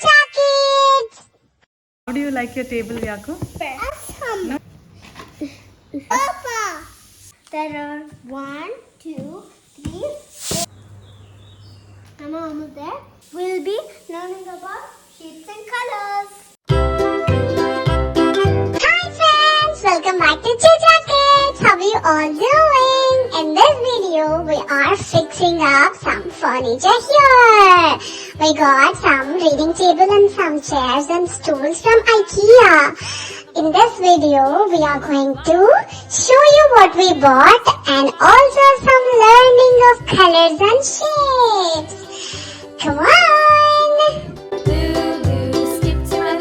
Chucha Kids. How do you like your table, Yaku? Awesome. No? Papa. There are 1, 2, 3, 4. Am I almost there? We'll be learning about shapes and colors. Hi friends, welcome back to Chucha Kids. How are you all doing? In this video, we are fixing up some furniture here. We got some reading table and some chairs and stools from IKEA. In this video, we are going to show you what we bought and also some learning of colors and shapes. Come on! Skip to my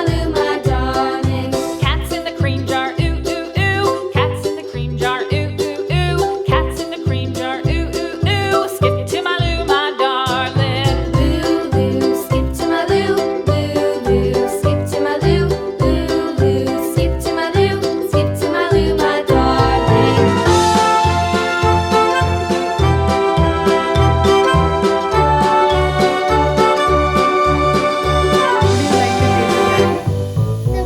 loo, my darling. Cats in the cream jar, ooh, ooh, ooh. Cats in the cream jar, ooh, ooh, ooh. Cats in the cream jar, ooh, ooh, ooh. Skip to my loo, my darling. Loo, loo, skip to my loo. Loo, loo, skip to my loo. Loo, loo, skip to my loo. Skip to my loo, my darling.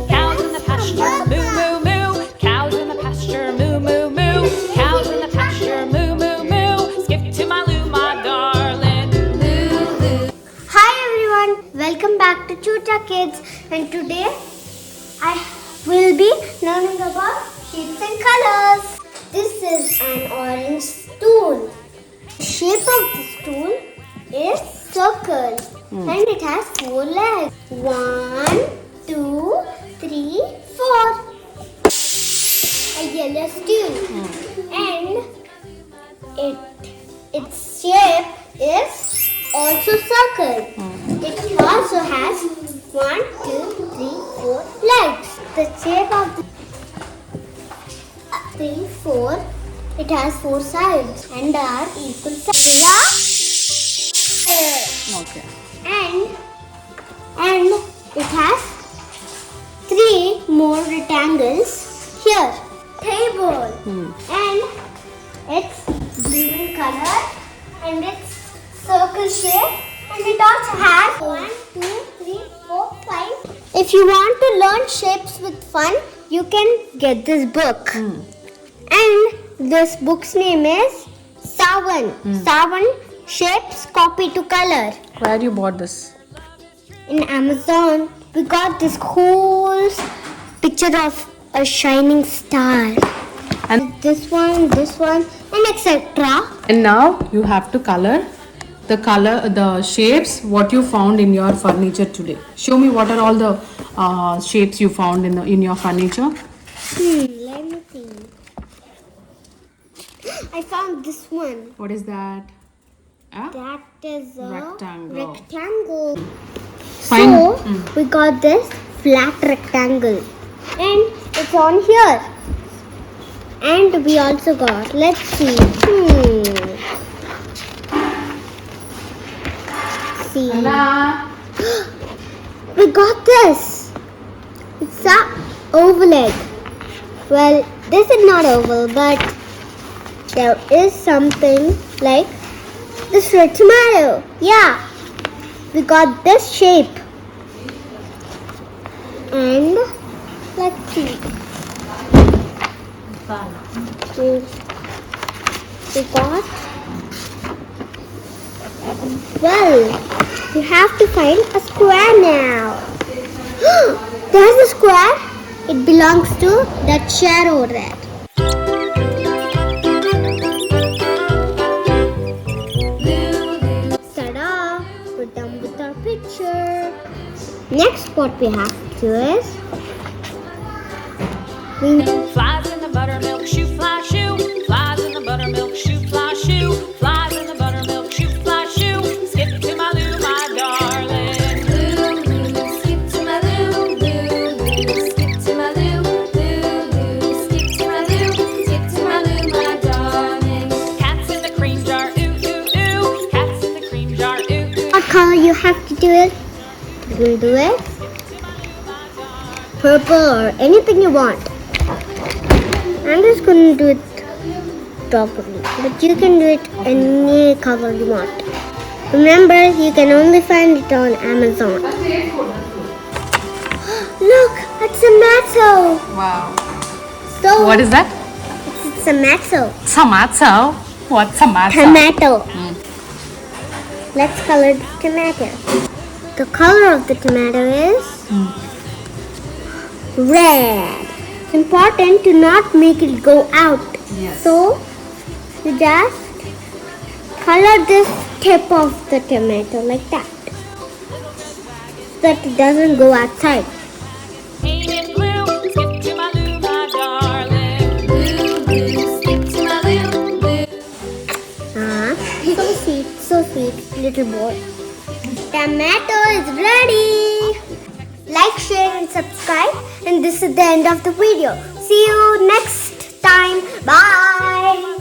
Cows in the pasture, moo, moo, moo. Cows in the pasture, moo, moo, moo. Cows in the pasture, moo, moo, moo. Skip to my loo, my darling. Loo, loo. Hi everyone, welcome back to Chucha Kids, and today I will be learning about shapes and colors. This is an orange stool. The shape of the stool is circle and it has 4 legs. 1, 2, 3, 4. A yellow stool and its shape is also circle. It also has 1, 2, 3, 4 legs. The shape of the 3, 4. It has 4 sides and are equal sides. Okay. And it has 3 more rectangles here. Table. And it's blue in color and it's circle shape. And it also has 1, 2, 3, 4, 5. If you want to learn shapes with fun, you can get this book. And this book's name is Savan. Savan Shapes Copy to Color. Where you bought this? In Amazon, we got this cool picture of a shining star. And This one, and etc. and now you have to color the shapes what you found in your furniture today. Show me what are all the shapes you found in your furniture. Let me see. I found this one. What is that? Ah? That is a Rectangle. rectangle. Fine. So, we got this flat rectangle. And it's on here. And we also got, let's see. See. Anna. We got this. It's a oval egg. Well, this is not oval, but there is something like this red tomato. Yeah, we got this shape. And let's see. We got. Well, we have to find a square now. There's a square. It belongs to that chair over there. Ta-da! We're done with our picture. Next, what we have to do is Flies in the buttermilk shoe, fly shoe. Flies in the buttermilk shoe, fly shoe. Flies in the buttermilk shoe, fly shoe. Skip to my loo, my darling. Loo, loo, skip to my loo. Loo, loo, skip to my loo. Loo, loo, skip to my loo. Skip to my loo, my darling. Cats in the cream jar, ooh, ooh, ooh. Cats in the cream jar, ooh, ooh. what color you have to do it. You can do it purple or anything you want. I'm just going to do it properly, but you can do it any color you want. Remember, you can only find it on Amazon. Look, a tomato. Wow. So What is that? it's a tomato. Tomato. What's tomato? Tomato. Let's color the tomato. The color of the tomato is red. It's important to not make it go out. Yes. So you just color this tip of the tomato like that, so that it doesn't go outside. Ain't it blue? Skip to my Lou, my darling. Blue, blue, skip to my Lou, blue. So sweet, little boy. Tomato is ready. Like, share, and subscribe. And this is the end of the video. See you next time. Bye.